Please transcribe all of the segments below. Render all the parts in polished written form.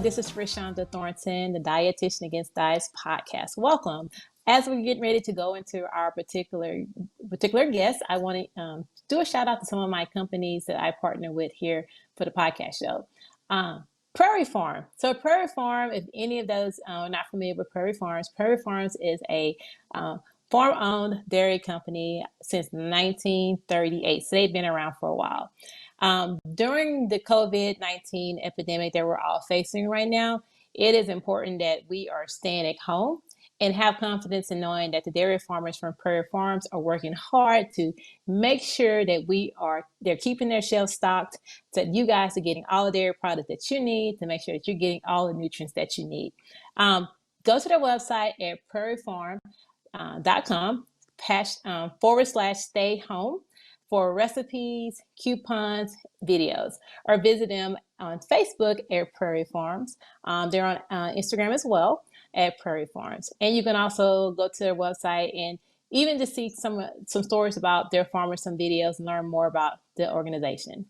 This is Rashonda Thornton, the Dietitian Against Diets podcast. Welcome. As we're getting ready to go into our particular guest, I want to do a shout out to some of my companies that I partner with here for the podcast show. Prairie Farm. So Prairie Farm, if any of those are not familiar with Prairie Farms is a farm-owned dairy company since 1938. So they've been around for a while. During the COVID-19 epidemic that we're all facing right now, it is important that we are staying at home and have confidence in knowing that the dairy farmers from Prairie Farms are working hard to make sure that they're keeping their shelves stocked, so that you guys are getting all the dairy products that you need to make sure that you're getting all the nutrients that you need. Go to their website at prairiefarm.com /stay home for recipes, coupons, videos, or visit them on Facebook at Prairie Farms. They're on Instagram as well at Prairie Farms. And you can also go to their website and even just see some stories about their farmers, some videos, and learn more about the organization.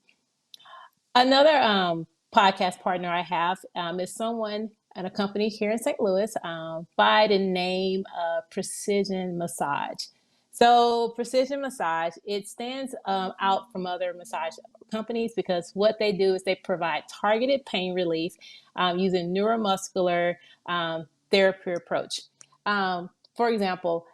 Another podcast partner I have is someone at a company here in St. Louis by the name of Precision Massage. So Precision Massage, it stands out from other massage companies because what they do is they provide targeted pain relief using neuromuscular therapy approach. For example,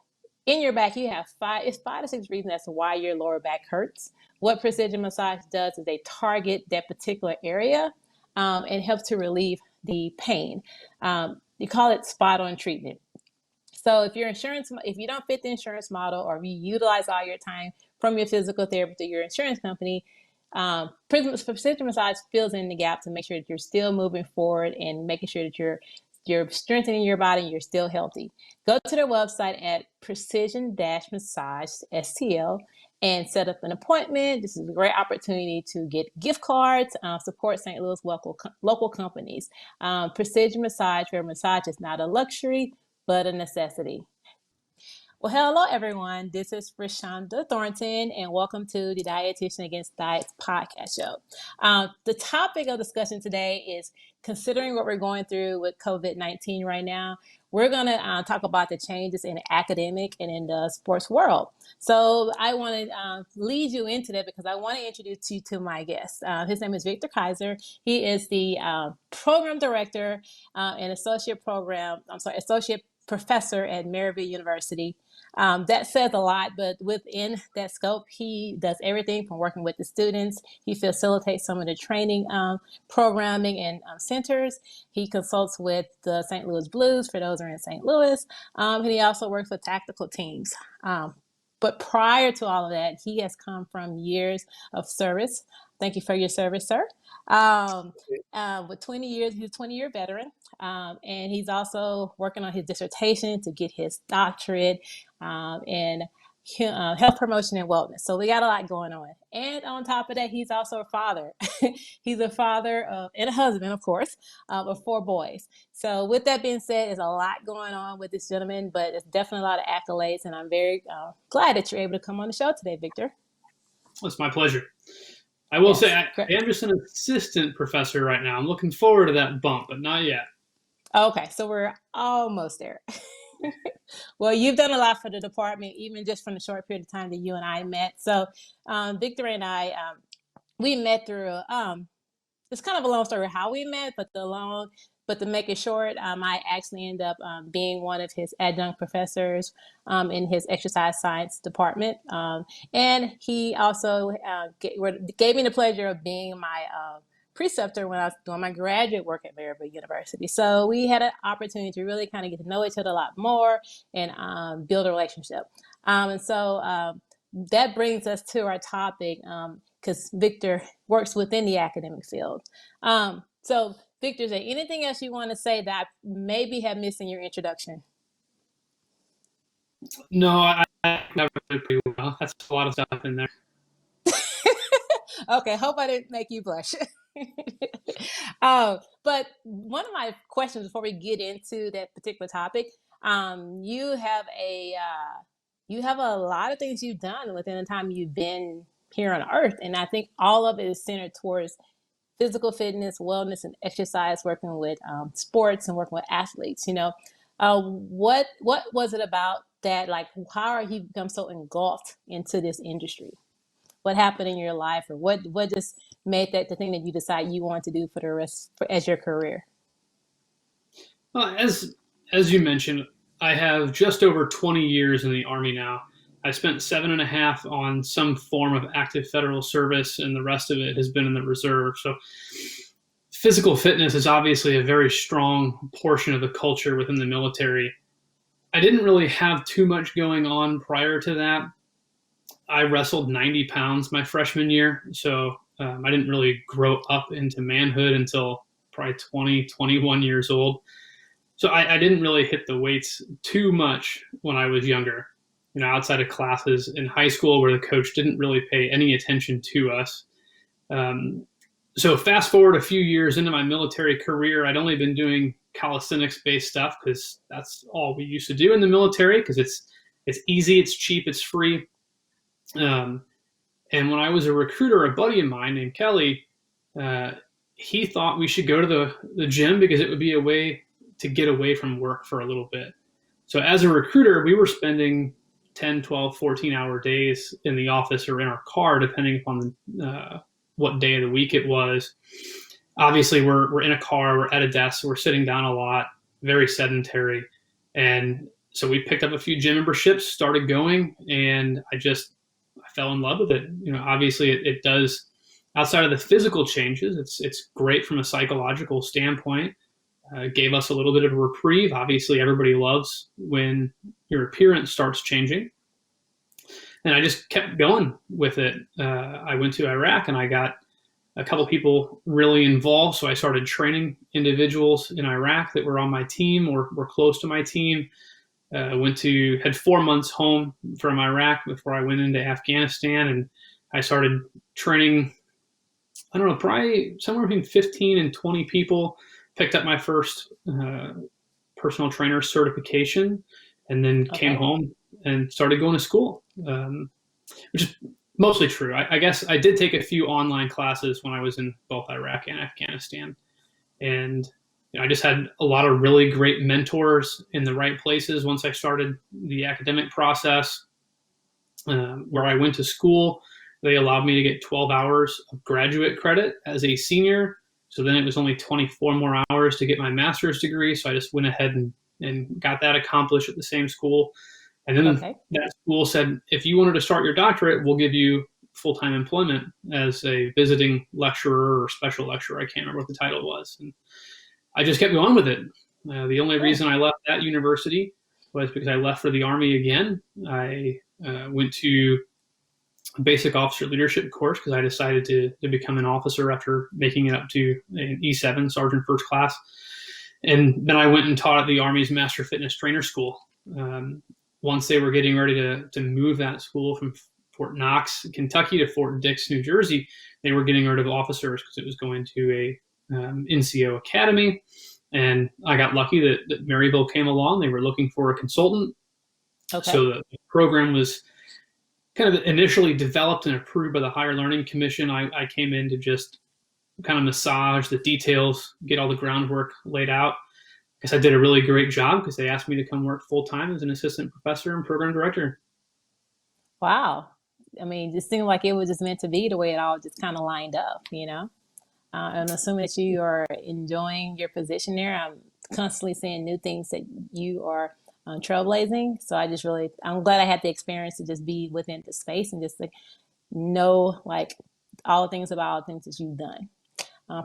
in your back, you have 5 to 6 reasons as to why your lower back hurts. What Precision Massage does is they target that particular area and helps to relieve the pain. You call it spot-on treatment. So if you don't fit the insurance model, or if you utilize all your time from your physical therapist to your insurance company, Precision Massage fills in the gap to make sure that you're still moving forward and making sure that you're strengthening your body and you're still healthy. Go to their website at precision-massage STL and set up an appointment. This is a great opportunity to get gift cards, support St. Louis local companies. Precision Massage, where massage is not a luxury, but a necessity. Well, hello, everyone. This is Rashonda Thornton, and welcome to the Dietitian Against Diets podcast show. The topic of discussion today is considering what we're going through with COVID-19 right now. We're going to talk about the changes in the academic and in the sports world. So I want to lead you into that because I want to introduce you to my guest. His name is Victor Kizer. He is the program director and associate professor at Maryville University. That says a lot, but within that scope, he does everything from working with the students. He facilitates some of the training, programming, and centers. He consults with the St. Louis Blues for those who are in St. Louis. And he also works with tactical teams. But prior to all of that, he has come from years of service. Thank you for your service, sir. With 20 years, he's a 20-year veteran. And he's also working on his dissertation to get his doctorate in health promotion and wellness. So we got a lot going on. And on top of that, he's also a father. He's a father and a husband, of course, of 4 boys. So with that being said, there's a lot going on with this gentleman, but it's definitely a lot of accolades. And I'm very glad that you're able to come on the show today, Victor. It's my pleasure. I will say I am just an assistant professor right now. I'm looking forward to that bump, but not yet. Okay, so we're almost there. Well, you've done a lot for the department, even just from the short period of time that you and I met. So Victor and I, we met through, it's kind of a long story how we met, but to make it short, I actually ended up being one of his adjunct professors in his exercise science department. And he also gave me the pleasure of being my preceptor when I was doing my graduate work at Maryville University. So we had an opportunity to really kind of get to know each other a lot more and build a relationship. And so that brings us to our topic because Victor works within the academic field. So Victor, is there anything else you want to say that I maybe have missed in your introduction? No, I covered it pretty well. That's a lot of stuff in there. Okay, hope I didn't make you blush. But one of my questions before we get into that particular topic, you have a lot of things you've done within the time you've been here on Earth, and I think all of it is centered towards physical fitness, wellness, and exercise, working with sports and working with athletes. What was it about that? Like, how are you become so engulfed into this industry? What happened in your life, or what just made that the thing that you decide you want to do for the rest as your career? Well, as you mentioned, I have just over 20 years in the Army now. I spent 7.5 on some form of active federal service, and the rest of it has been in the reserve. So physical fitness is obviously a very strong portion of the culture within the military. I didn't really have too much going on prior to that. I wrestled 90 pounds my freshman year, so I didn't really grow up into manhood until probably 20, 21 years old. So I didn't really hit the weights too much when I was younger, outside of classes in high school where the coach didn't really pay any attention to us. So fast forward a few years into my military career, I'd only been doing calisthenics-based stuff because that's all we used to do in the military, because it's easy, it's cheap, it's free. And when I was a recruiter, a buddy of mine named Kelly, he thought we should go to the gym because it would be a way to get away from work for a little bit. So as a recruiter, we were spending 10, 12, 14-hour days in the office or in our car, depending upon what day of the week it was. Obviously, we're in a car, we're at a desk, we're sitting down a lot, very sedentary. And so we picked up a few gym memberships, started going, and I fell in love with it. Obviously it does, outside of the physical changes, it's great from a psychological standpoint. Gave us a little bit of a reprieve. Obviously, everybody loves when your appearance starts changing. And I just kept going with it. I went to Iraq and I got a couple people really involved. So I started training individuals in Iraq that were on my team or were close to my team. Had 4 months home from Iraq before I went into Afghanistan, and I started training, I don't know, probably somewhere between 15 and 20 people. Picked up my first personal trainer certification, and then came home and started going to school, which is mostly true. I guess I did take a few online classes when I was in both Iraq and Afghanistan, and I just had a lot of really great mentors in the right places once I started the academic process. Where I went to school, they allowed me to get 12 hours of graduate credit as a senior. So then it was only 24 more hours to get my master's degree. So I just went ahead and got that accomplished at the same school. And then that school said, if you wanted to start your doctorate, we'll give you full-time employment as a visiting lecturer or special lecturer. I can't remember what the title was. And I just kept going with it. The only reason I left that university was because I left for the Army again. I went to a basic officer leadership course because I decided to become an officer after making it up to an E7, Sergeant First Class. And then I went and taught at the Army's Master Fitness Trainer School. Once they were getting ready to move that school from Fort Knox, Kentucky to Fort Dix, New Jersey, they were getting rid of officers because it was going to a NCO academy. And I got lucky that Maryville came along. They were looking for a consultant. So the program was kind of initially developed and approved by the Higher Learning Commission. I came in to just kind of massage the details, get all the groundwork laid out. I guess I did a really great job because they asked me to come work full-time as an assistant professor and program director. Wow. I mean, it just seemed like it was just meant to be the way it all just kind of lined up, I'm assuming that you are enjoying your position there. I'm constantly seeing new things that you are trailblazing. So I'm glad I had the experience to just be within the space and just know all the things about all the things that you've done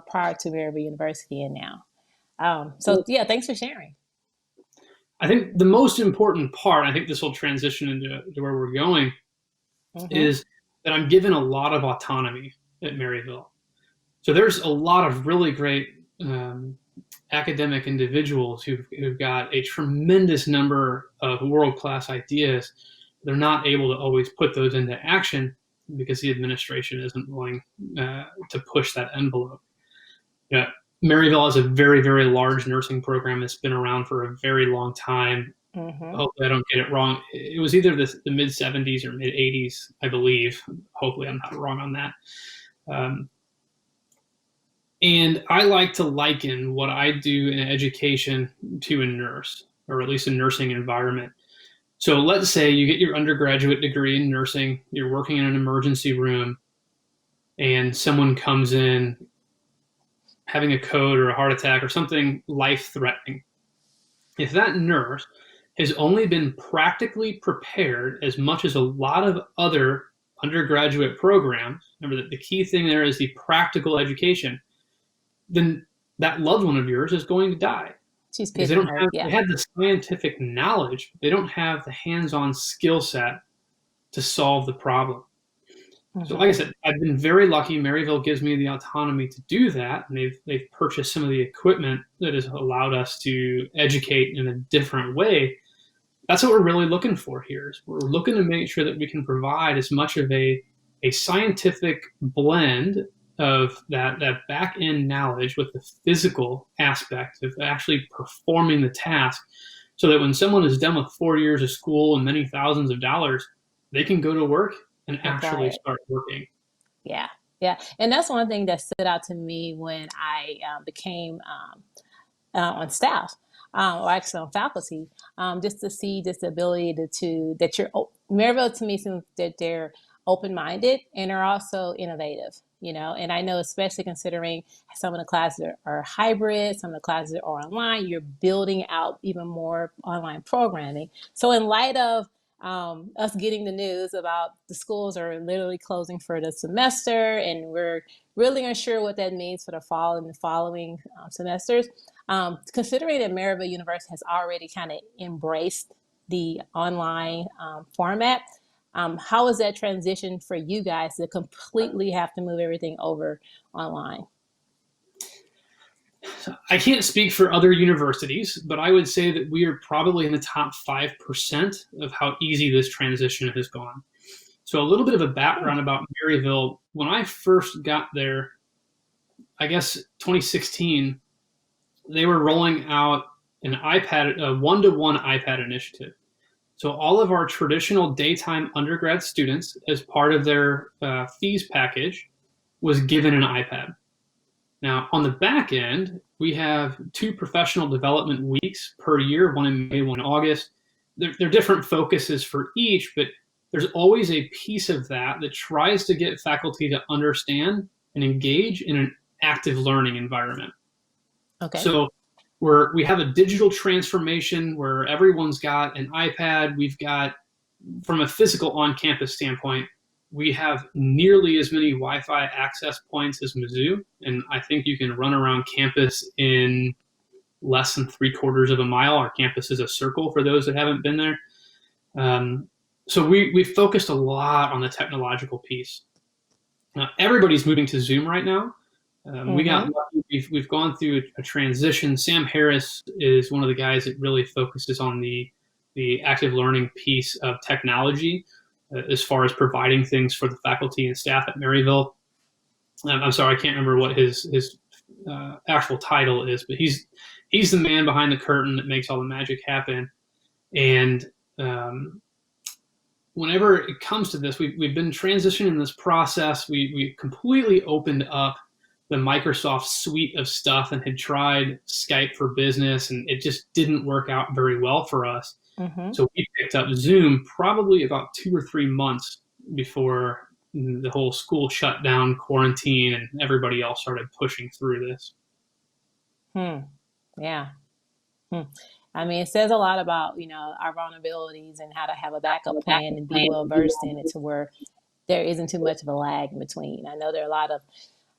prior to Maryville University and now. Thanks for sharing. I think the most important part, I think this will transition into where we're going, is that I'm given a lot of autonomy at Maryville. So there's a lot of really great academic individuals who've got a tremendous number of world-class ideas. They're not able to always put those into action because the administration isn't willing to push that envelope. Maryville has a very, very large nursing program that's been around for a very long time. Hopefully I don't get it wrong. It was either the mid-'70s or mid-'80s, I believe. Hopefully I'm not wrong on that. And I like to liken what I do in education to a nurse, or at least a nursing environment. So let's say you get your undergraduate degree in nursing, you're working in an emergency room, and someone comes in having a code or a heart attack or something life threatening. If that nurse has only been practically prepared as much as a lot of other undergraduate programs, remember that the key thing there is the practical education, then that loved one of yours is going to die She's because picking her. they Yeah. have the scientific knowledge, but they don't have the hands-on skill set to solve the problem. So, like I Hmm. said, I've been very lucky. Maryville gives me the autonomy to do that, and they've purchased some of the equipment that has allowed us to educate in a different way. That's what we're really looking for here. Is we're looking to make sure that we can provide as much of a scientific blend of that back end knowledge with the physical aspect of actually performing the task, so that when someone is done with 4 years of school and many thousands of dollars, they can go to work and Apply actually it. start working. Yeah. Yeah. And that's one thing that stood out to me when I became on staff, or actually on faculty, just to see this ability that you're, Maryville to me seems that they're open-minded and are also innovative, and I know, especially considering some of the classes are hybrid, some of the classes are online, you're building out even more online programming. So in light of us getting the news about the schools are literally closing for the semester, and we're really unsure what that means for the fall and the following semesters. Considering that Maryville University has already kind of embraced the online format, how is that transition for you guys to completely have to move everything over online? I can't speak for other universities, but I would say that we are probably in the top 5% of how easy this transition has gone. So, a little bit of a Hmm. background about Maryville. When I first got there, I guess 2016, they were rolling out an iPad, a one-to-one iPad initiative. So all of our traditional daytime undergrad students, as part of their fees package, was given an iPad. Now, on the back end, we have 2 professional development weeks per year, one in May, one in August. They're different focuses for each, but there's always a piece of that that tries to get faculty to understand and engage in an active learning environment. Okay. So we have a digital transformation where everyone's got an iPad. We've got, from a physical on-campus standpoint, we have nearly as many Wi-Fi access points as Mizzou, and I think you can run around campus in less than 3/4 of a mile. Our campus is a circle for those that haven't been there. Um, so we've focused a lot on the technological piece. Everybody's moving to Zoom right now. We got Mm-hmm. lucky. We've gone through a transition. Sam Harris is one of the guys that really focuses on the active learning piece of technology, as far as providing things for the faculty and staff at Maryville. I'm sorry, I can't remember what his actual title is, but he's the man behind the curtain that makes all the magic happen. And whenever it comes to this, we've been transitioning this process. We completely opened up the Microsoft suite of stuff and had tried Skype for Business, and it just didn't work out very well for us. Mm-hmm. So we picked up Zoom probably about 2 or 3 months before the whole school shut down, quarantine, and everybody else started pushing through this. Hmm. Yeah. Hmm. I mean, it says a lot about, our vulnerabilities and how to have a backup plan and be well versed in it to where there isn't too much of a lag in between. I know there are a lot of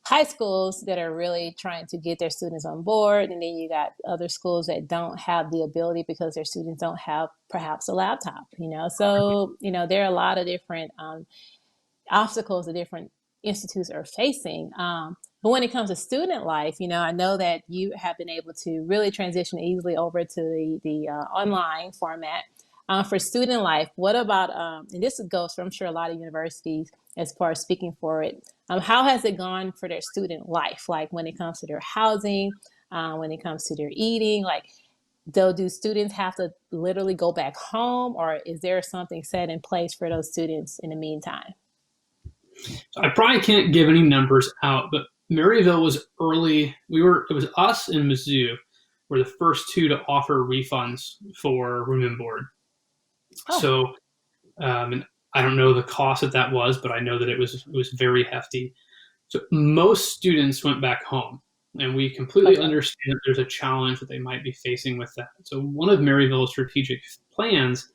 high schools that are really trying to get their students on board, and then you got other schools that don't have the ability because their students don't have perhaps a laptop. So there are a lot of different obstacles that different institutes are facing. But when it comes to student life, I know that you have been able to really transition easily over to the online format. For student life, what about, and this goes for, I'm sure, a lot of universities as far as speaking for it, how has it gone for their student life? Like when it comes to their housing, when it comes to their eating, like, do students have to literally go back home, or is there something set in place for those students in the meantime? So I probably can't give any numbers out, but Maryville was early. It was us and Mizzou were the first two to offer refunds for room and board. Oh, So, and I don't know the cost that was, but I know that it was very hefty. So most students went back home, and we completely okay. understand that there's a challenge that they might be facing with that. So one of Maryville's strategic plans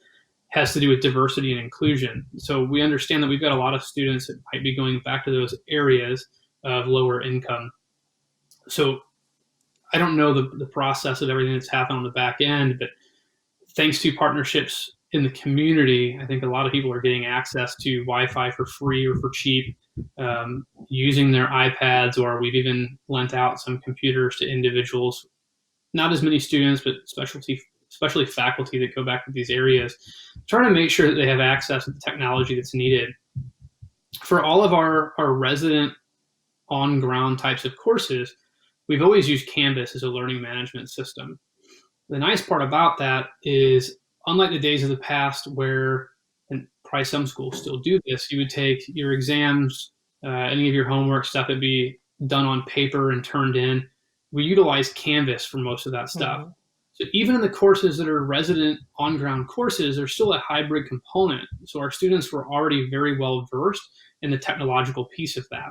has to do with diversity and inclusion. So we understand that we've got a lot of students that might be going back to those areas of lower income. So I don't know the process of everything that's happened on the back end, but thanks to partnerships in the community, I think a lot of people are getting access to Wi-Fi for free or for cheap, using their iPads, or we've even lent out some computers to individuals. Not as many students, but especially faculty that go back to these areas, trying to make sure that they have access to the technology that's needed. For all of our resident on-ground types of courses, we've always used Canvas as a learning management system. The nice part about that is, unlike the days of the past where, and probably some schools still do this, you would take your exams, any of your homework stuff would be done on paper and turned in. We utilize Canvas for most of that stuff. Hmm. So even in the courses that are resident on-ground courses, there's still a hybrid component. So our students were already very well versed in the technological piece of that.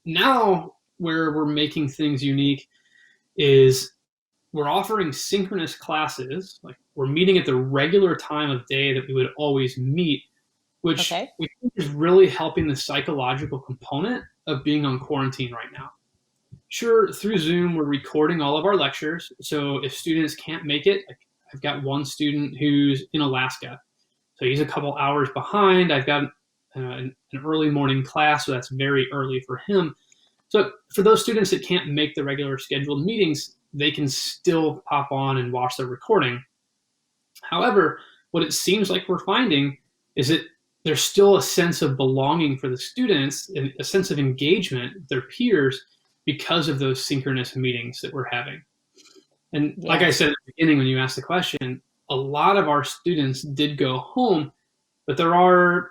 Now, where we're making things unique is we're offering synchronous classes. Like, we're meeting at the regular time of day that we would always meet, which Okay. we think is really helping the psychological component of being on quarantine right now. Sure, through Zoom, we're recording all of our lectures. So if students can't make it, like, I've got one student who's in Alaska, so he's a couple hours behind. I've got an early morning class, so that's very early for him. So for those students that can't make the regular scheduled meetings, they can still pop on and watch the recording. However, what it seems like we're finding is that there's still a sense of belonging for the students and a sense of engagement with their peers because of those synchronous meetings that we're having. And like I Yes. said at the beginning, when you asked the question, a lot of our students did go home, but there are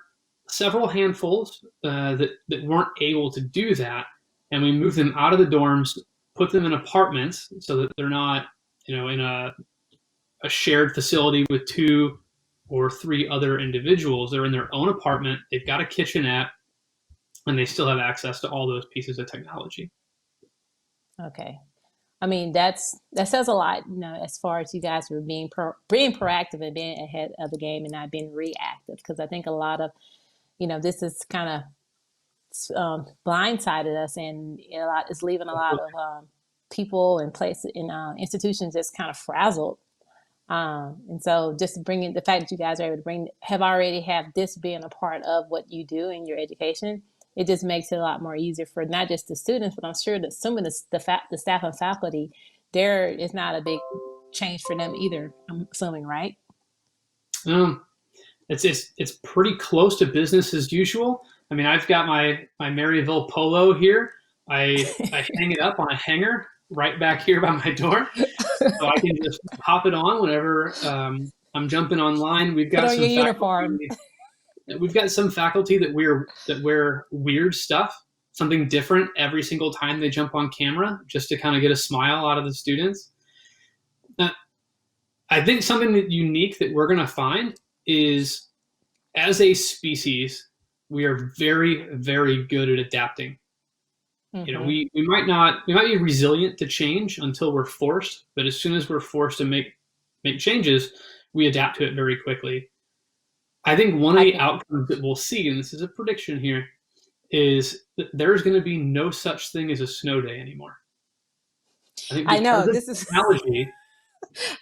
several handfuls that weren't able to do that. And we moved them out of the dorms, put them in apartments so that they're not, in a shared facility with two or three other individuals. They're in their own apartment. They've got a kitchenette, and they still have access to all those pieces of technology. Okay. I mean, that says a lot, as far as you guys were being proactive and being ahead of the game and not being reactive. Because I think a lot of, this is kind of blindsided us, and a lot is leaving a lot of people and places in institutions just kind of frazzled. And so, just bringing the fact that you guys are able to have this being a part of what you do in your education, it just makes it a lot more easier for not just the students, but I'm sure that some of the staff and faculty, there is not a big change for them either. I'm assuming, right? Um, it's pretty close to business as usual. I mean, I've got my Maryville polo here. I hang it up on a hanger right back here by my door, so I can just pop it on whenever I'm jumping online. Put on your uniform. We've got some faculty that wear weird stuff, something different every single time they jump on camera, just to kind of get a smile out of the students. I think something that unique that we're going to find is, as a species, we are very, very good at adapting. Mm-hmm. We might be resilient to change until we're forced, but as soon as we're forced to make changes, we adapt to it very quickly. I think one of the outcomes that we'll see, and this is a prediction here, is that there's going to be no such thing as a snow day anymore. I think I know because this of is. technology,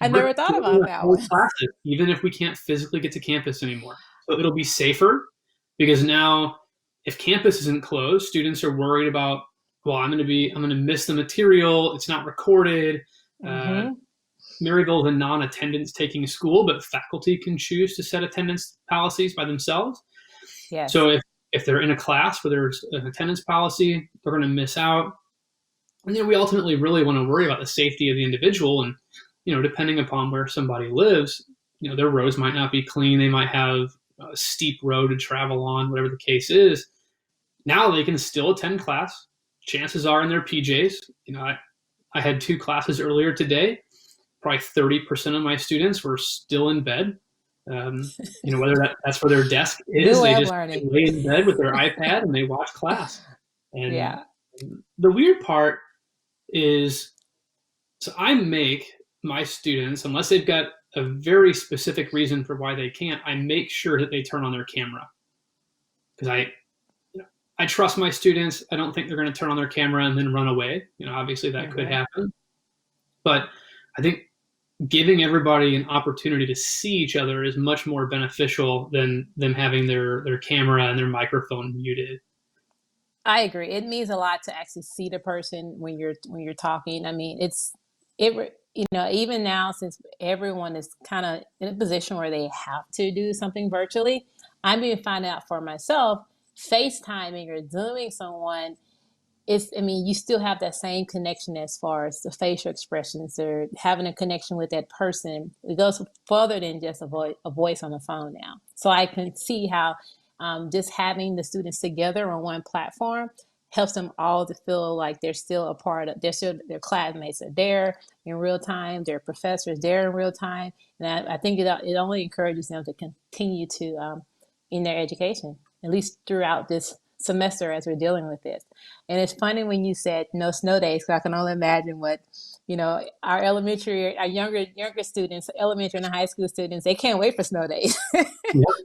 I never thought about that one. classes, even if we can't physically get to campus anymore. So it'll be safer, because now, if campus isn't closed, students are worried about, well, I'm going to miss the material. It's not recorded. Mm-hmm. Maryville is a non-attendance taking school, but faculty can choose to set attendance policies by themselves. Yes. So if they're in a class where there's an attendance policy, they're going to miss out. And we ultimately really want to worry about the safety of the individual. And depending upon where somebody lives, their roads might not be clean. They might have a steep road to travel on, whatever the case is. Now they can still attend class. chances are in their PJs. I had 2 classes earlier today. Probably 30% of my students were still in bed. Whether that's where their desk is, New way they of just learning. lay in bed with their iPad and they watch class. And Yeah. the weird part is, so I make my students, unless they've got a very specific reason for why they can't, I make sure that they turn on their camera. Because I trust my students. I don't think they're going to turn on their camera and then run away. Obviously that could happen. But I think giving everybody an opportunity to see each other is much more beneficial than them having their camera and their microphone muted. I agree. It means a lot to actually see the person when you're talking. I mean, even now, since everyone is kind of in a position where they have to do something virtually, I'm even finding out for myself, FaceTiming or Zooming someone, you still have that same connection as far as the facial expressions or having a connection with that person. It goes further than just a voice on the phone now. So I can see how just having the students together on one platform helps them all to feel like they're still a part of, their classmates are there in real time, their professors there in real time. And I think it only encourages them to continue to in their education, at least throughout this semester as we're dealing with this. And it's funny when you said no snow days, because I can only imagine what, our younger students, elementary and high school students, they can't wait for snow days. Yep.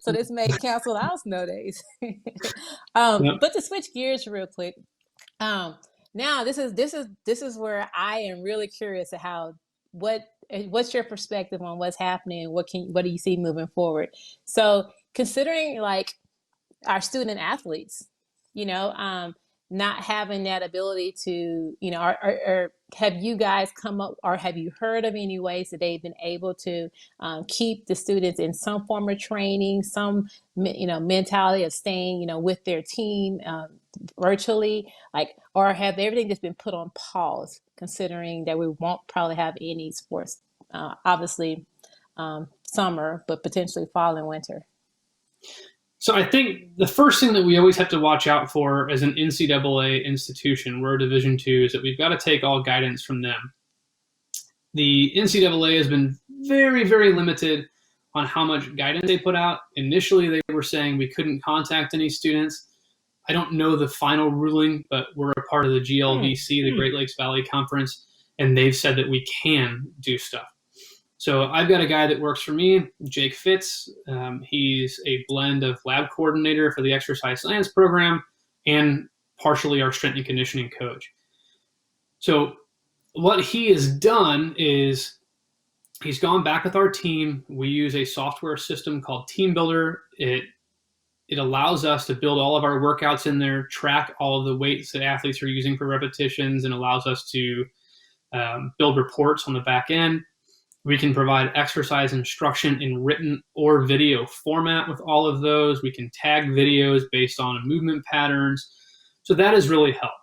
So this may cancel out snow days. Yep. But to switch gears real quick, now this is where I am really curious to what's your perspective on what's happening? What do you see moving forward? So considering like our student athletes, not having that ability to, or have you guys come up, or have you heard of any ways that they've been able to keep the students in some form of training, some, mentality of staying, with their team virtually, or have everything just been put on pause, considering that we won't probably have any sports, obviously summer, but potentially fall and winter? So I think the first thing that we always have to watch out for as an NCAA institution, we're a Division II, is that we've got to take all guidance from them. The NCAA has been very, very limited on how much guidance they put out. Initially, they were saying we couldn't contact any students. I don't know the final ruling, but we're a part of the GLVC, the Great Lakes Valley Conference, and they've said that we can do stuff. So I've got a guy that works for me, Jake Fitz. He's a blend of lab coordinator for the exercise science program and partially our strength and conditioning coach. So what he has done is he's gone back with our team. We use a software system called Team Builder. It allows us to build all of our workouts in there, track all of the weights that athletes are using for repetitions, and allows us to build reports on the back end. We can provide exercise instruction in written or video format with all of those. We can tag videos based on movement patterns. So that has really helped.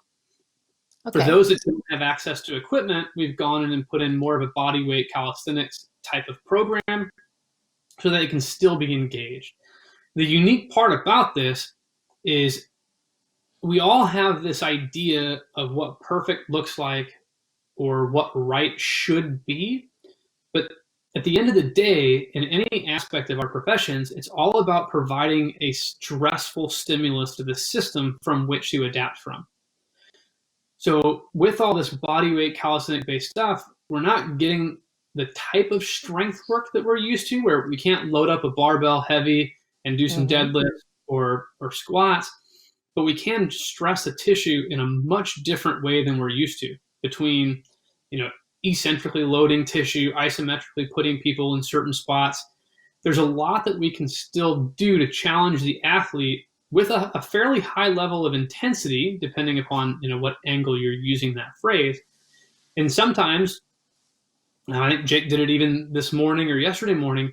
Okay. For those that don't have access to equipment, we've gone in and put in more of a body weight calisthenics type of program so that it can still be engaged. The unique part about this is we all have this idea of what perfect looks like or what right should be. But at the end of the day, in any aspect of our professions, it's all about providing a stressful stimulus to the system from which to adapt from. So with all this body weight calisthenic-based stuff, we're not getting the type of strength work that we're used to, where we can't load up a barbell heavy and do some deadlifts or squats, but we can stress the tissue in a much different way than we're used to, between, eccentrically loading tissue, isometrically putting people in certain spots. There's a lot that we can still do to challenge the athlete with a fairly high level of intensity, depending upon what angle you're using that phrase. And sometimes, I think Jake did it even this morning or yesterday morning,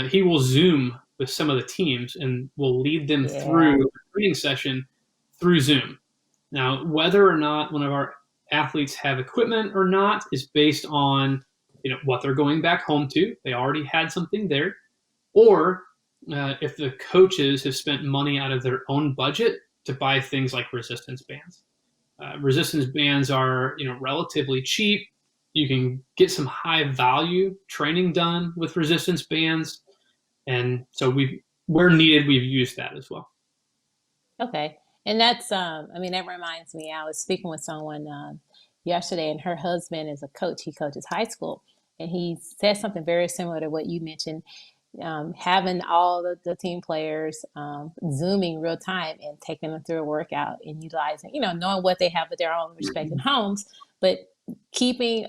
he will Zoom with some of the teams and will lead them through a training session through Zoom. Now, whether or not one of our athletes have equipment or not is based on what they're going back home to. They already had something there, or if the coaches have spent money out of their own budget to buy things like resistance bands. Resistance bands are, relatively cheap. You can get some high value training done with resistance bands. And so where needed, we've used that as well. Okay. And that's, I mean, that reminds me, I was speaking with someone yesterday, and her husband is a coach. He coaches high school. And he said something very similar to what you mentioned, having all the team players Zooming real time and taking them through a workout and utilizing, knowing what they have at their own respective homes, but keeping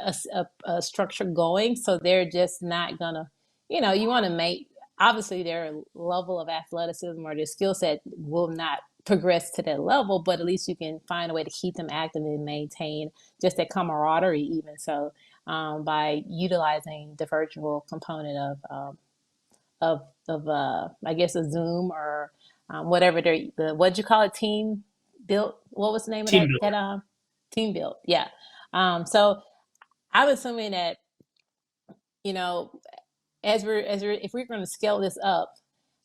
a structure going so they're just not going to, you want to make, obviously their level of athleticism or their skill set will not progress to that level, but at least you can find a way to keep them active and maintain just that camaraderie even so, by utilizing the virtual component of I guess a Zoom or whatever what'd you call it, team built, what was the name of Team that team built, yeah. So I'm assuming that, you know if we're going to scale this up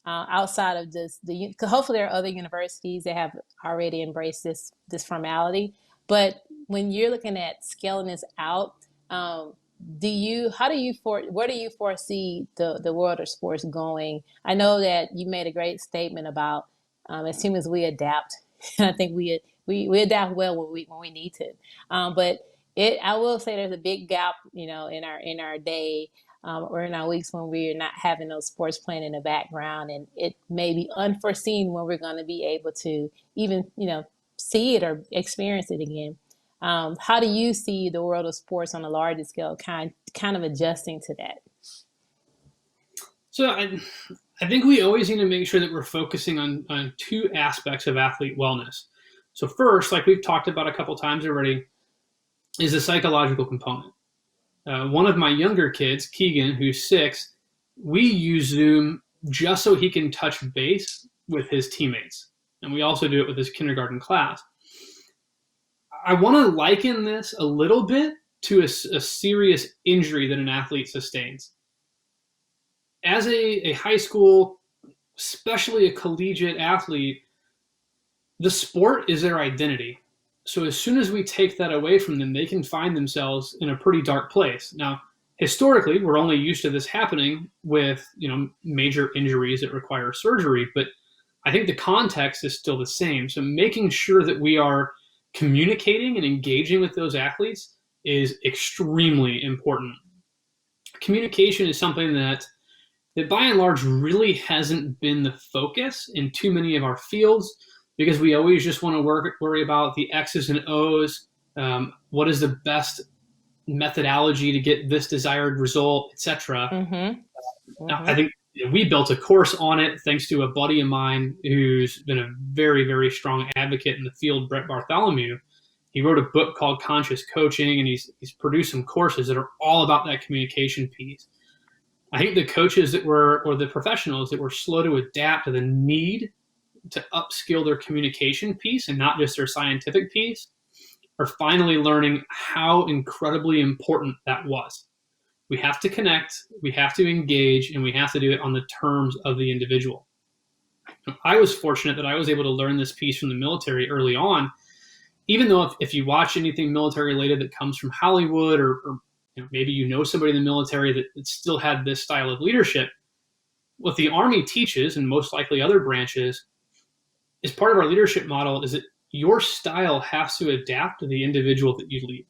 outside of this, cause hopefully there are other universities that have already embraced this formality. But when you're looking at scaling this out, where do you foresee the world of sports going? I know that you made a great statement about as soon as we adapt, I think we adapt well when we need to. But I will say there's a big gap, in our day, or in our weeks when we're not having those sports playing in the background, and it may be unforeseen when we're going to be able to even, see it or experience it again. How do you see the world of sports on a larger scale kind of adjusting to that? So I think we always need to make sure that we're focusing on two aspects of athlete wellness. So first, like we've talked about a couple times already, is the psychological component. One of my younger kids, Keegan, who's 6, we use Zoom just so he can touch base with his teammates. And we also do it with his kindergarten class. I want to liken this a little bit to a serious injury that an athlete sustains. As a high school, especially a collegiate athlete, the sport is their identity. So as soon as we take that away from them, they can find themselves in a pretty dark place. Now, historically, we're only used to this happening with, major injuries that require surgery, but I think the context is still the same. So making sure that we are communicating and engaging with those athletes is extremely important. Communication is something that by and large really hasn't been the focus in too many of our fields, because we always just want to worry about the X's and O's. What is the best methodology to get this desired result, etc. Now, I think we built a course on it thanks to a buddy of mine who's been a very, very strong advocate in the field, Brett Bartholomew. He wrote a book called Conscious Coaching, and he's produced some courses that are all about that communication piece. I think the coaches or the professionals that were slow to adapt to the need to upskill their communication piece and not just their scientific piece are finally learning how incredibly important that was. We have to connect, we have to engage, and we have to do it on the terms of the individual. I was fortunate that I was able to learn this piece from the military early on, even though if you watch anything military related that comes from Hollywood or maybe somebody in the military that still had this style of leadership, what the Army teaches, and most likely other branches, is part of our leadership model is that your style has to adapt to the individual that you lead.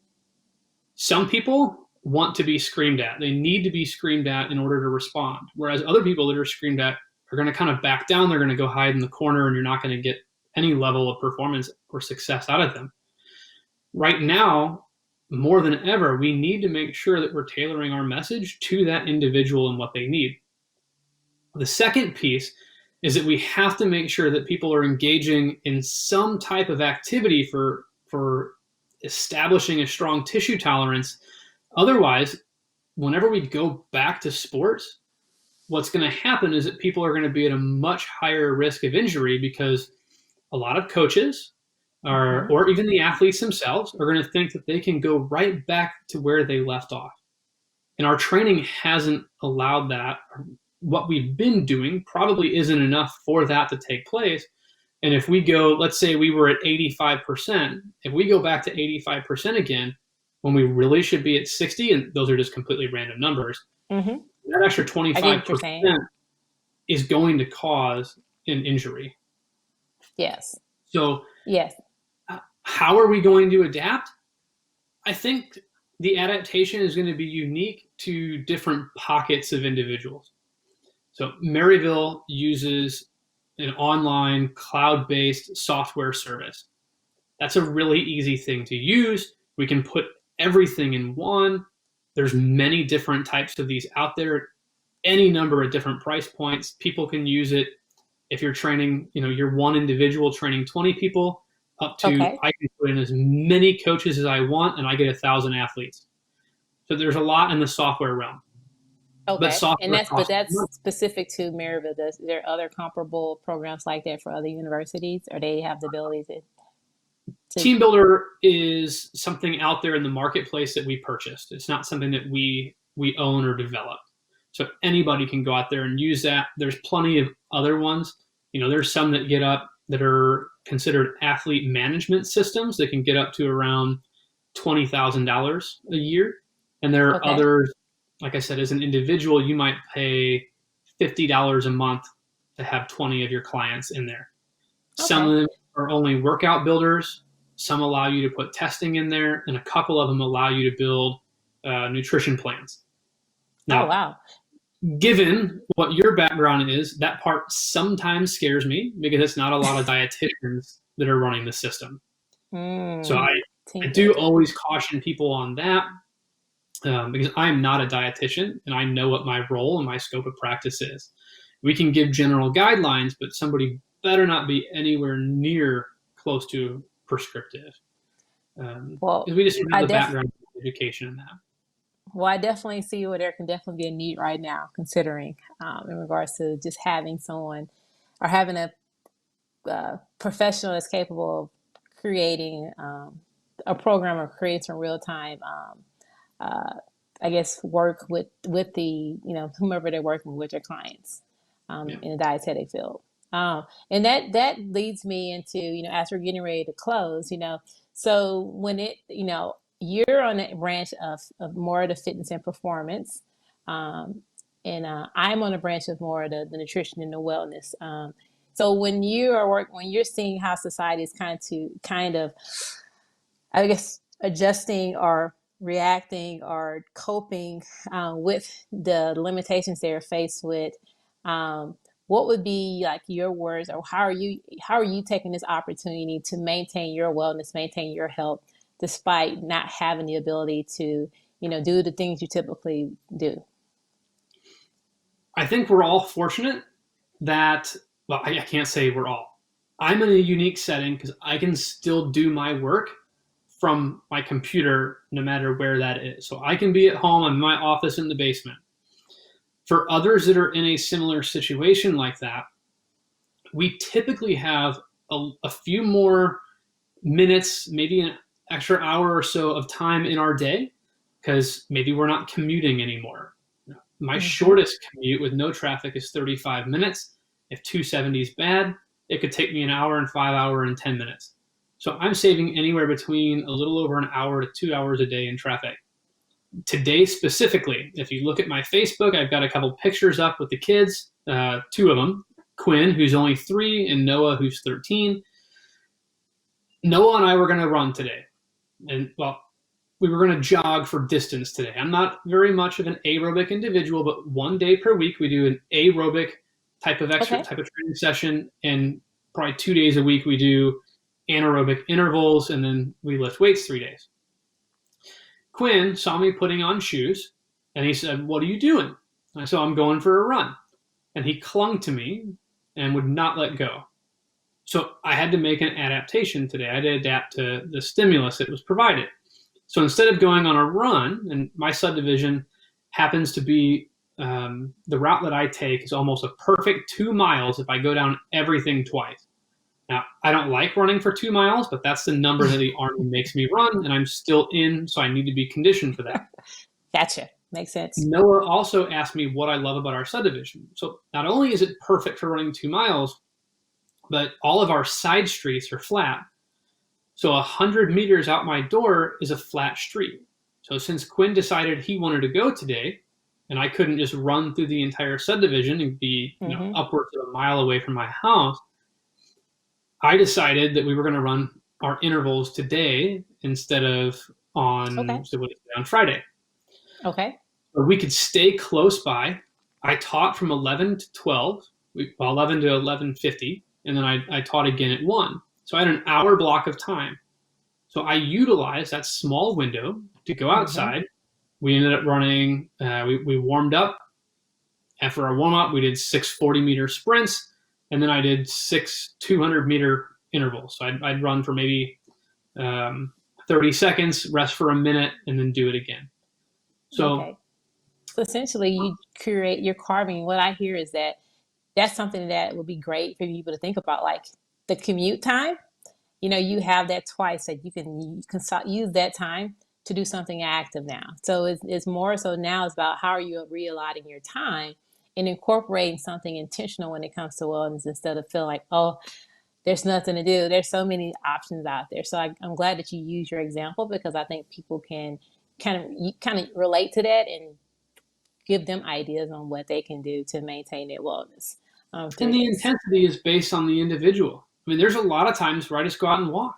Some people want to be screamed at. They need to be screamed at in order to respond. Whereas other people that are screamed at are going to kind of back down. They're going to go hide in the corner, and you're not going to get any level of performance or success out of them. Right now, more than ever, we need to make sure that we're tailoring our message to that individual and what they need. The second piece is that we have to make sure that people are engaging in some type of activity for establishing a strong tissue tolerance. Otherwise, whenever we go back to sports, what's going to happen is that people are going to be at a much higher risk of injury, because a lot of coaches or even the athletes themselves are going to think that they can go right back to where they left off. And our training hasn't allowed that. What we've been doing probably isn't enough for that to take place. And if we go, let's say we were at 85%, if we go back to 85% again, when we really should be at 60, and those are just completely random numbers, Mm-hmm. that extra I get what you're 25% saying. is going to cause an injury. Yes. So Yes. how are we going to adapt? I think the adaptation is going to be unique to different pockets of individuals. So Maryville uses an online cloud-based software service. That's a really easy thing to use. We can put everything in one. There's many different types of these out there, any number of different price points. People can use it. If you're training, you're one individual training 20 people, up to Okay. I can put in as many coaches as I want, and I get 1,000 athletes. So there's a lot in the software realm. But Okay. And software that's costs money. specific to Maryville. Is there other comparable programs like that for other universities, or they have the ability to Team Builder is something out there in the marketplace that we purchased. It's not something that we own or develop. So anybody can go out there and use that. There's plenty of other ones. There's some that get up that are considered athlete management systems that can get up to around $20,000 a year. And there are Okay. others, like I said, as an individual, you might pay $50 a month to have 20 of your clients in there. Okay. Some of them are only workout builders. Some allow you to put testing in there, and a couple of them allow you to build nutrition plans. Now, Oh, wow. given what your background is, that part sometimes scares me because it's not a lot of dietitians that are running the system. So I do always caution people on that because I'm not a dietitian and I know what my role and my scope of practice is. We can give general guidelines, but somebody better not be anywhere near close to prescriptive. Well, because we just don't have the background education in that. Well, I definitely see where there can definitely be a need right now, considering in regards to just having someone or having a professional that's capable of creating a program or creating some real time, I guess, work with the, whomever they're working with, their clients in the dietetic field. And that leads me into, as we're getting ready to close, so when you're on a branch of more of the fitness and performance, and I'm on a branch of more of the nutrition and the wellness. So when you're seeing how society is kind of, I guess, adjusting or reacting or coping with the limitations they're faced with, what would be like your words, or how are you taking this opportunity to maintain your wellness, maintain your health, despite not having the ability to, do the things you typically do? I think we're all fortunate that, well, I can't say we're all. I'm in a unique setting because I can still do my work from my computer no matter where that is. So I can be at home, I'm in my office in the basement. For others that are in a similar situation like that, we typically have a few more minutes, maybe an extra hour or so of time in our day, because maybe we're not commuting anymore. My shortest commute with no traffic is 35 minutes. If 270 is bad, it could take me an hour and 5 hours and 10 minutes. So I'm saving anywhere between a little over an hour to 2 hours a day in traffic. Today specifically, if you look at my Facebook, I've got a couple pictures up with the kids, two of them, Quinn, who's only 3, and Noah, who's 13. Noah and I were going to run today. And, well, we were going to jog for distance today. I'm not very much of an aerobic individual, but one day per week we do an aerobic type of type of training session, and probably 2 days a week we do anaerobic intervals, and then we lift weights 3 days. Quinn saw me putting on shoes, and he said, "What are you doing?" And I said, "I'm going for a run." And he clung to me and would not let go. So I had to make an adaptation today. I had to adapt to the stimulus that was provided. So instead of going on a run, and my subdivision happens to be the route that I take is almost a perfect 2 miles if I go down everything twice. Now, I don't like running for 2 miles, but that's the number that the Army makes me run, and I'm still in, so I need to be conditioned for that. Gotcha. Makes sense. Noah also asked me what I love about our subdivision. So not only is it perfect for running 2 miles, but all of our side streets are flat. So 100 meters out my door is a flat street. So since Quinn decided he wanted to go today, and I couldn't just run through the entire subdivision and be, upwards of a mile away from my house, I decided that we were going to run our intervals today instead of on Friday. Okay. So we could stay close by. I taught from 11 to 12, 11 to 11:50, and then I taught again at 1. So I had an hour block of time. So I utilized that small window to go outside. We ended up running, we warmed up. After our warm-up, we did 6 40-meter sprints, and then I did 6 200-meter intervals. So I'd run for maybe 30 seconds, rest for a minute, and then do it again. So essentially, you're carving. What I hear is that that's something that would be great for people to think about, like the commute time. You have that twice, that you can use that time to do something active now. So it's more so now it's about how are you realigning your time and incorporating something intentional when it comes to wellness, instead of feeling like, oh, there's nothing to do. There's so many options out there. So I'm glad that you use your example, because I think people can kind of relate to that and give them ideas on what they can do to maintain their wellness. And the intensity is based on the individual. I mean, there's a lot of times where I just go out and walk.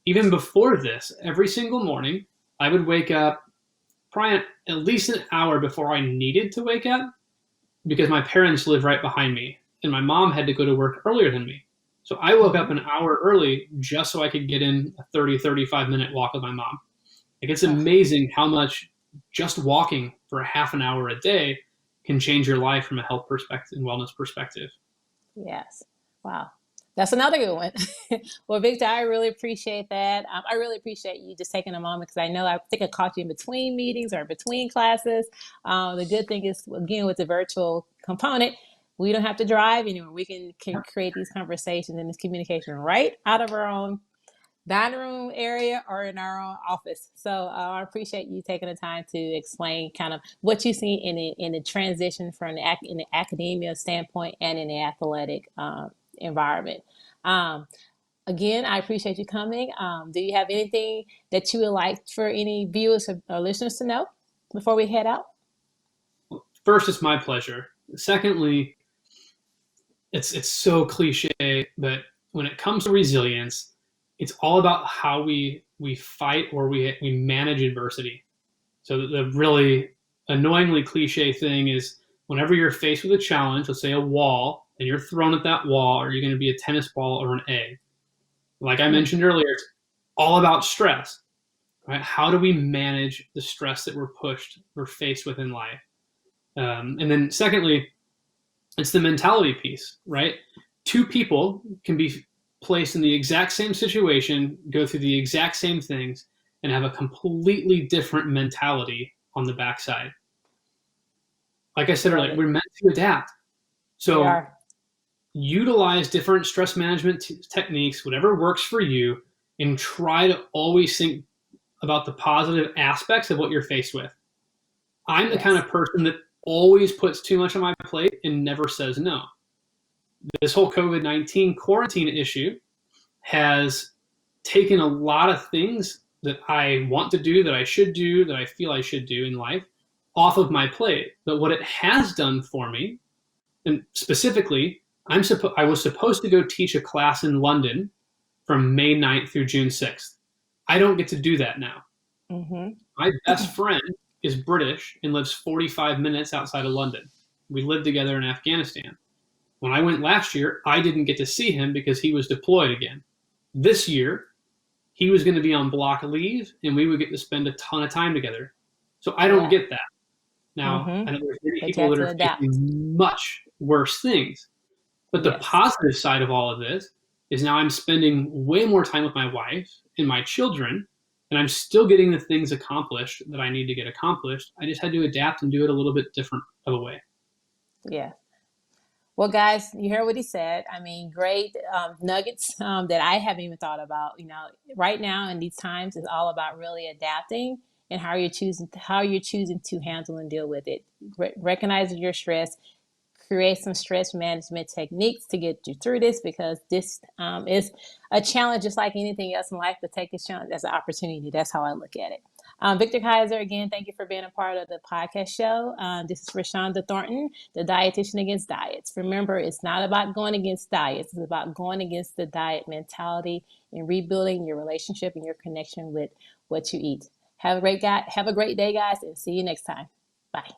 Even before this, every single morning, I would wake up probably at least an hour before I needed to wake up, because my parents live right behind me, and my mom had to go to work earlier than me. So I woke up an hour early just so I could get in a 30, 35-minute walk with my mom. Like, it's amazing how much just walking for a half an hour a day can change your life from a health perspective and wellness perspective. Yes. Wow. That's another good one. Well, Victor, I really appreciate that. I really appreciate you just taking a moment, because I think I caught you in between meetings or between classes. The good thing is, again, with the virtual component, we don't have to drive anywhere. We can create these conversations and this communication right out of our own dining room area or in our own office. So I appreciate you taking the time to explain kind of what you see in the transition from in the academia standpoint and in the athletic environment. Again, I appreciate you coming. Do you have anything that you would like for any viewers or listeners to know before we head out? First, it's my pleasure. Secondly, it's so cliche, but when it comes to resilience, it's all about how we fight or we manage adversity. So the really annoyingly cliche thing is, whenever you're faced with a challenge, let's say a wall, and you're thrown at that wall, are you going to be a tennis ball or an egg? Like I mentioned earlier, it's all about stress, right? How do we manage the stress that we're faced with in life? And then secondly, it's the mentality piece, right? Two people can be placed in the exact same situation, go through the exact same things, and have a completely different mentality on the backside. Like I said earlier, we're meant to adapt. So utilize different stress management techniques, whatever works for you, and try to always think about the positive aspects of what you're faced with. I'm the kind of person that always puts too much on my plate and never says no. This whole COVID-19 quarantine issue has taken a lot of things that I want to do, that I should do, that I feel I should do in life, off of my plate. But what it has done for me, and specifically, I was supposed to go teach a class in London from May 9th through June 6th. I don't get to do that now. My best friend is British and lives 45 minutes outside of London. We lived together in Afghanistan. When I went last year, I didn't get to see him because he was deployed again. This year, he was going to be on block leave, and we would get to spend a ton of time together. So I don't get that. Now, I know there's many people that are facing much worse things. But the positive side of all of this is now I'm spending way more time with my wife and my children, and I'm still getting the things accomplished that I need to get accomplished. I just had to adapt and do it a little bit different of a way. Yeah. Well, guys, you heard what he said. I mean, great nuggets that I haven't even thought about. Right now in these times, it's all about really adapting and how you're choosing to handle and deal with it. Recognizing your stress, create some stress management techniques to get you through this, because this is a challenge just like anything else in life. But take this challenge as an opportunity. That's how I look at it. Victor Kizer, again, thank you for being a part of the podcast show. This is Rashonda Thornton, the Dietitian Against Diets. Remember, it's not about going against diets. It's about going against the diet mentality and rebuilding your relationship and your connection with what you eat. Have a great day, guys, and see you next time. Bye.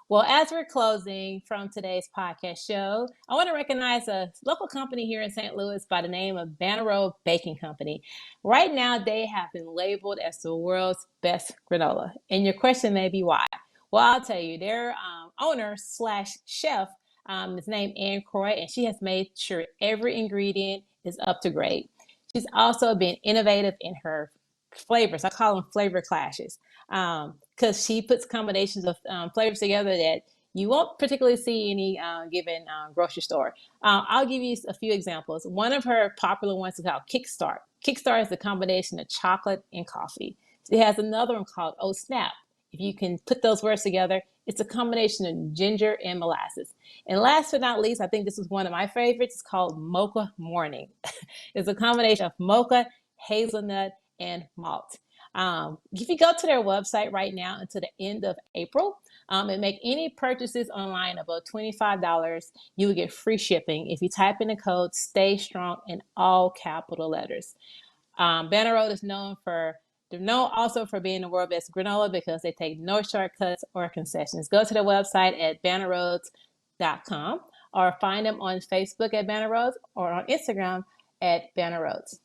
Well, as we're closing from today's podcast show, I want to recognize a local company here in St. Louis by the name of Banner Road Baking Company. Right now, they have been labeled as the world's best granola. And your question may be why. Well, I'll tell you, their owner/chef is named Ann Croy, and she has made sure every ingredient is up to grade. She's also been innovative in her flavors. I call them flavor clashes, because she puts combinations of flavors together that you won't particularly see any given grocery store. I'll give you a few examples. One of her popular ones is called Kickstart. Kickstart is a combination of chocolate and coffee. She has another one called Oh Snap. If you can put those words together, it's a combination of ginger and molasses. And last but not least, I think this is one of my favorites. It's called Mocha Morning. It's a combination of mocha, hazelnut, and malt. If you go to their website right now until the end of April and make any purchases online above $25, you will get free shipping if you type in the code Stay Strong in all capital letters. Banner Road is known also for being the world's best granola because they take no shortcuts or concessions. Go to their website at bannerroads.com or find them on Facebook at Banner Roads or on Instagram at Banner Roads.